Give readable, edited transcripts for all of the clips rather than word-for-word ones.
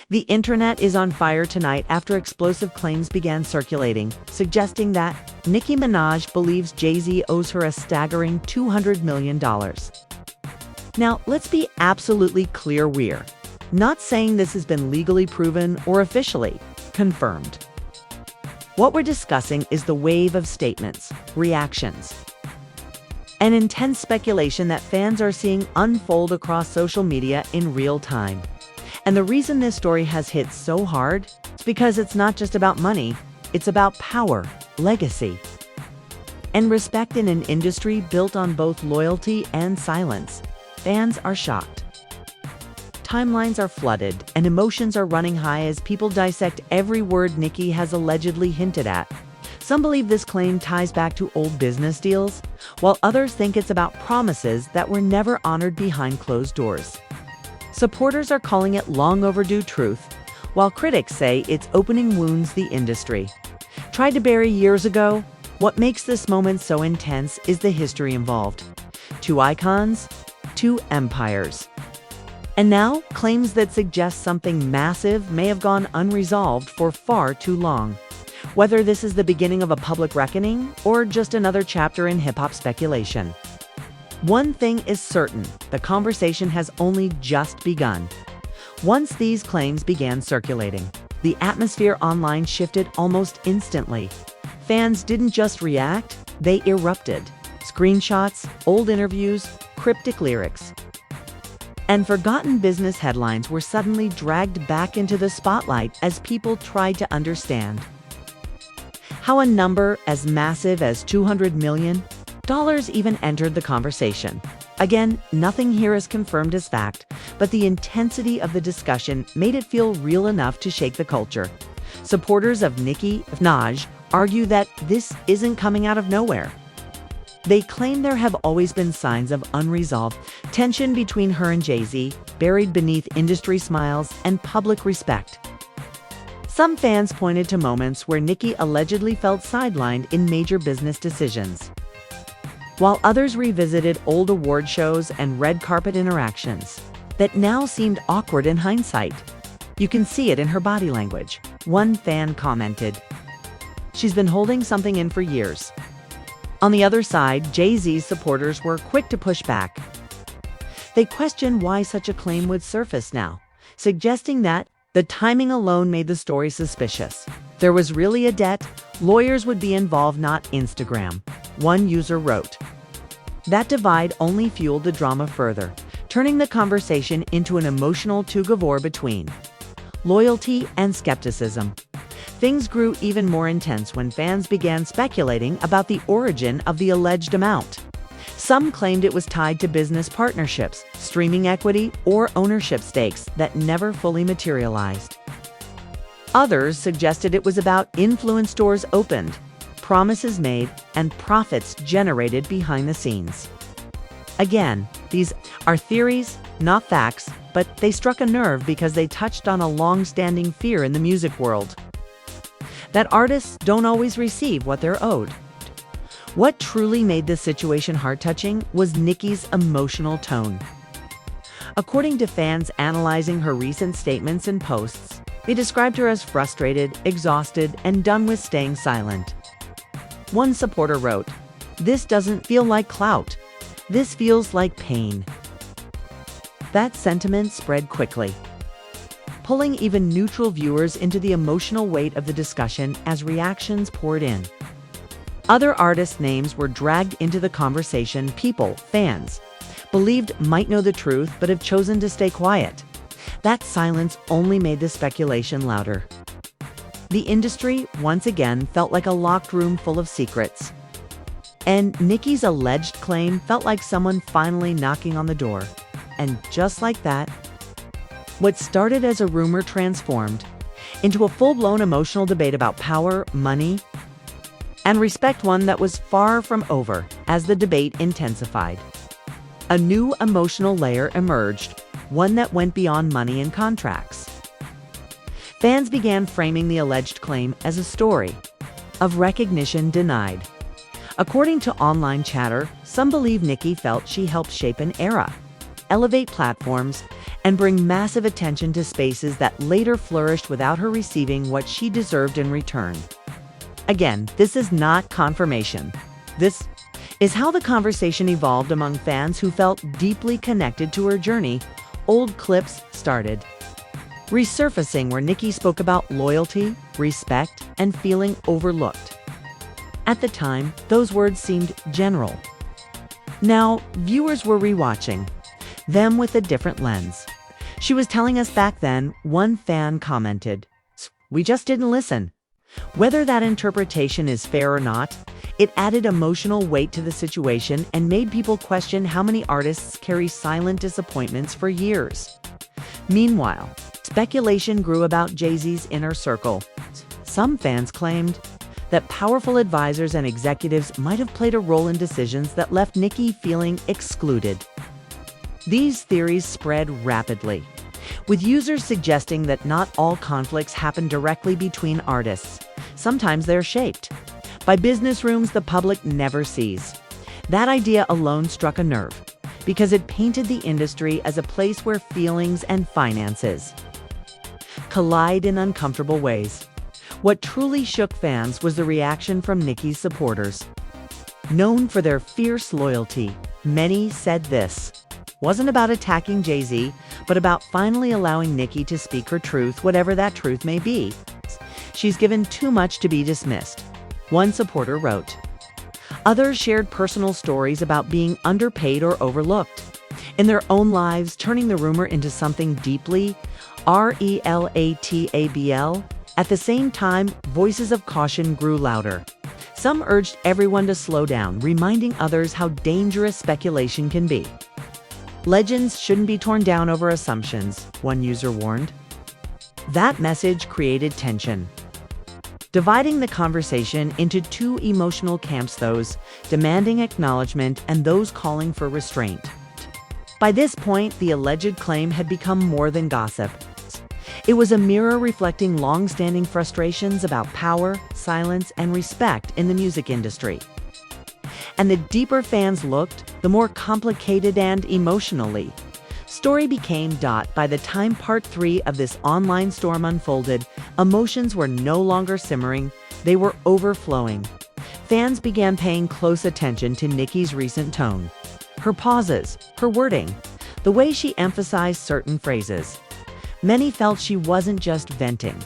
The internet is on fire tonight after explosive claims began circulating, suggesting that Nicki Minaj believes Jay-Z owes her a staggering $200 million. Now, let's be absolutely clear, we're not saying this has been legally proven or officially confirmed. What we're discussing is the wave of statements, reactions, and intense speculation that fans are seeing unfold across social media in real time. And the reason this story has hit so hard is because it's not just about money, it's about power, legacy, and respect in an industry built on both loyalty and silence. Fans are shocked. Timelines are flooded, and emotions are running high as people dissect every word Nicki has allegedly hinted at. Some believe this claim ties back to old business deals, while others think it's about promises that were never honored behind closed doors. Supporters are calling it long overdue truth, while critics say it's opening wounds the industry tried to bury years ago. What makes this moment so intense is the history involved. Two icons, two empires. And now, claims that suggest something massive may have gone unresolved for far too long. Whether this is the beginning of a public reckoning or just another chapter in hip-hop speculation. One thing is certain, the conversation has only just begun. Once these claims began circulating, the atmosphere online shifted almost instantly. Fans didn't just react, they erupted. Screenshots, old interviews, cryptic lyrics, and forgotten business headlines were suddenly dragged back into the spotlight as people tried to understand how a number as massive as $200 million even entered the conversation. Again, nothing here is confirmed as fact, but the intensity of the discussion made it feel real enough to shake the culture. Supporters of Nicki Minaj argue that this isn't coming out of nowhere. They claim there have always been signs of unresolved tension between her and Jay-Z, buried beneath industry smiles and public respect. Some fans pointed to moments where Nicki allegedly felt sidelined in major business decisions, while others revisited old award shows and red carpet interactions that now seemed awkward in hindsight. You can see it in her body language. One fan commented, "She's been holding something in for years." On the other side, Jay-Z's supporters were quick to push back. They questioned why such a claim would surface now, suggesting that the timing alone made the story suspicious. There was really a debt, lawyers would be involved, not Instagram. One user wrote. That divide only fueled the drama further, turning the conversation into an emotional tug-of-war between loyalty and skepticism. Things grew even more intense when fans began speculating about the origin of the alleged amount. Some claimed it was tied to business partnerships, streaming equity, or ownership stakes that never fully materialized. Others suggested it was about influence doors opened, promises made, and profits generated behind the scenes. Again, these are theories, not facts, but they struck a nerve because they touched on a long-standing fear in the music world: that artists don't always receive what they're owed. What truly made this situation heart-touching was Nicki's emotional tone. According to fans analyzing her recent statements and posts, they described her as frustrated, exhausted, and done with staying silent. One supporter wrote, "This doesn't feel like clout. This feels like pain." That sentiment spread quickly, pulling even neutral viewers into the emotional weight of the discussion as reactions poured in. Other artists' names were dragged into the conversation people, fans, believed might know the truth but have chosen to stay quiet. That silence only made the speculation louder. The industry, once again, felt like a locked room full of secrets. And Nicki's alleged claim felt like someone finally knocking on the door. And just like that, what started as a rumor transformed into a full-blown emotional debate about power, money, and respect, one that was far from over as the debate intensified. A new emotional layer emerged, one that went beyond money and contracts. Fans began framing the alleged claim as a story of recognition denied. According to online chatter, some believe Nicki felt she helped shape an era, elevate platforms, and bring massive attention to spaces that later flourished without her receiving what she deserved in return. Again, this is not confirmation. This is how the conversation evolved among fans who felt deeply connected to her journey. Old clips started resurfacing where Nicki spoke about loyalty, respect, and feeling overlooked. At the time, those words seemed general. Now, viewers were rewatching them with a different lens. She was telling us back then, one fan commented, "We just didn't listen." Whether that interpretation is fair or not, it added emotional weight to the situation and made people question how many artists carry silent disappointments for years. Meanwhile, speculation grew about Jay-Z's inner circle. Some fans claimed that powerful advisors and executives might have played a role in decisions that left Nicki feeling excluded. These theories spread rapidly, with users suggesting that not all conflicts happen directly between artists. Sometimes they're shaped by business rooms the public never sees. That idea alone struck a nerve, because it painted the industry as a place where feelings and finances collide in uncomfortable ways. What truly shook fans was the reaction from Nicki's supporters. Known for their fierce loyalty, many said this wasn't about attacking Jay-Z, but about finally allowing Nicki to speak her truth, whatever that truth may be. "She's given too much to be dismissed," one supporter wrote. Others shared personal stories about being underpaid or overlooked in their own lives, turning the rumor into something deeply relatable. At the same time, voices of caution grew louder. Some urged everyone to slow down, reminding others how dangerous speculation can be. "Legends shouldn't be torn down over assumptions," one user warned. That message created tension, dividing the conversation into two emotional camps: those demanding acknowledgement and those calling for restraint. By this point, the alleged claim had become more than gossip. It was a mirror reflecting long-standing frustrations about power, silence, and respect in the music industry. And the deeper fans looked, the more complicated and emotionally story became. By the time part 3 of this online storm unfolded, emotions were no longer simmering, they were overflowing. Fans began paying close attention to Nicki's recent tone, her pauses, her wording, the way she emphasized certain phrases. Many felt she wasn't just venting.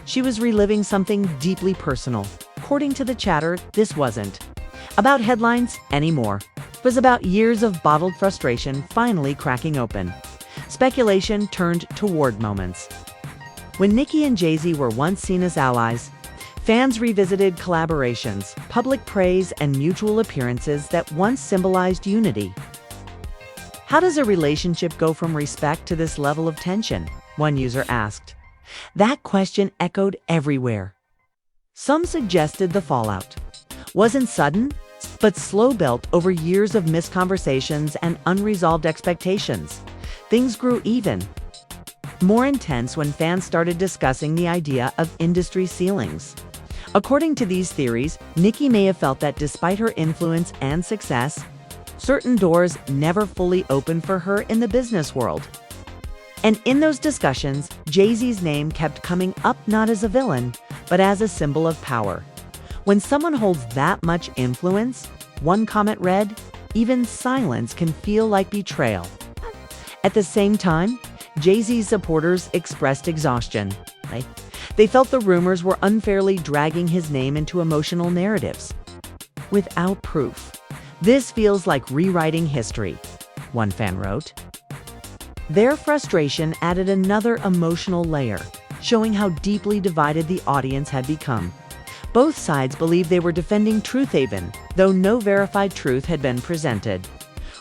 She was reliving something deeply personal. According to the chatter, this wasn't about headlines anymore. It was about years of bottled frustration finally cracking open. Speculation turned toward moments when Nicki and Jay-Z were once seen as allies. Fans revisited collaborations, public praise, and mutual appearances that once symbolized unity. How does a relationship go from respect to this level of tension? One user asked. That question echoed everywhere. Some suggested the fallout wasn't sudden, but slow built over years of missed conversations and unresolved expectations. Things grew even more intense when fans started discussing the idea of industry ceilings. According to these theories, Nicki may have felt that despite her influence and success, certain doors never fully opened for her in the business world. And in those discussions, Jay-Z's name kept coming up not as a villain, but as a symbol of power. When someone holds that much influence, one comment read, "Even silence can feel like betrayal." At the same time, Jay-Z's supporters expressed exhaustion. They felt the rumors were unfairly dragging his name into emotional narratives without proof. "This feels like rewriting history," one fan wrote. Their frustration added another emotional layer, showing how deeply divided the audience had become. Both sides believed they were defending truth even, though no verified truth had been presented.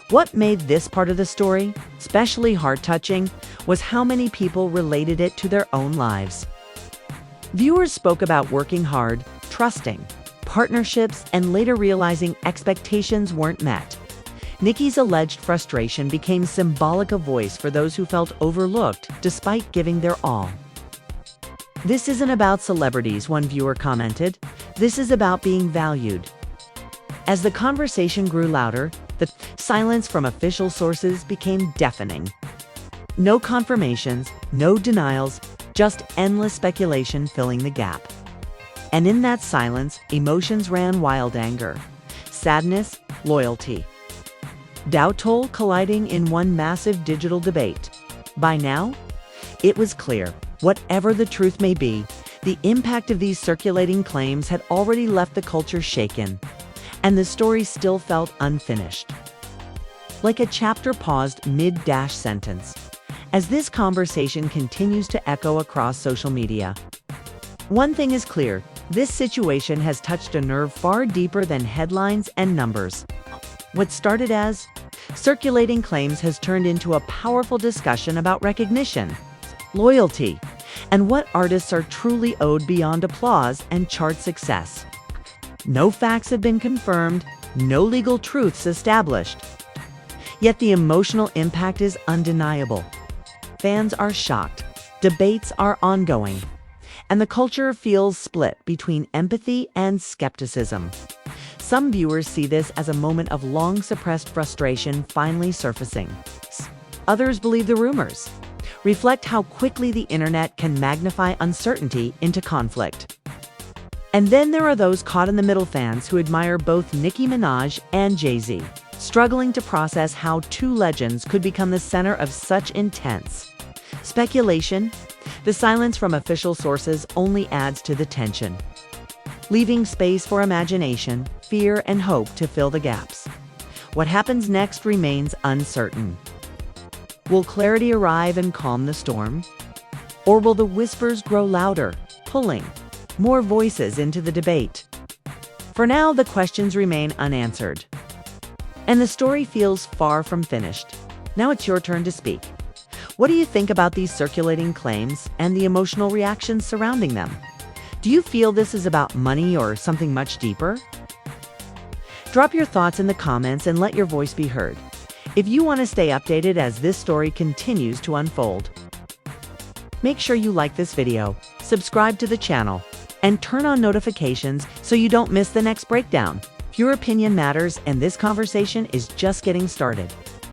What made this part of the story especially heart-touching was how many people related it to their own lives. Viewers spoke about working hard, trusting partnerships, and later realizing expectations weren't met. Nicki's alleged frustration became symbolic of voice for those who felt overlooked despite giving their all. "This isn't about celebrities," one viewer commented. "This is about being valued." As the conversation grew louder, the silence from official sources became deafening. No confirmations, no denials, just endless speculation filling the gap. And in that silence, emotions ran wild: anger, sadness, loyalty. Doubt colliding in one massive digital debate. By now, it was clear, whatever the truth may be, the impact of these circulating claims had already left the culture shaken, and the story still felt unfinished. Like a chapter paused mid-sentence, as this conversation continues to echo across social media. One thing is clear, this situation has touched a nerve far deeper than headlines and numbers. What started as circulating claims has turned into a powerful discussion about recognition, loyalty, and what artists are truly owed beyond applause and chart success. No facts have been confirmed, no legal truths established. Yet the emotional impact is undeniable. Fans are shocked, debates are ongoing, and the culture feels split between empathy and skepticism. Some viewers see this as a moment of long-suppressed frustration finally surfacing. Others believe the rumors reflect how quickly the internet can magnify uncertainty into conflict. And then there are those caught in the middle, fans who admire both Nicki Minaj and Jay-Z, struggling to process how two legends could become the center of such intense speculation. The silence from official sources only adds to the tension, leaving space for imagination, fear, and hope to fill the gaps. What happens next remains uncertain. Will clarity arrive and calm the storm? Or will the whispers grow louder, pulling more voices into the debate? For now, the questions remain unanswered, and the story feels far from finished. Now it's your turn to speak. What do you think about these circulating claims and the emotional reactions surrounding them? Do you feel this is about money or something much deeper? Drop your thoughts in the comments and let your voice be heard, if you want to stay updated as this story continues to unfold. Make sure you like this video, subscribe to the channel, and turn on notifications so you don't miss the next breakdown. Your opinion matters, and this conversation is just getting started.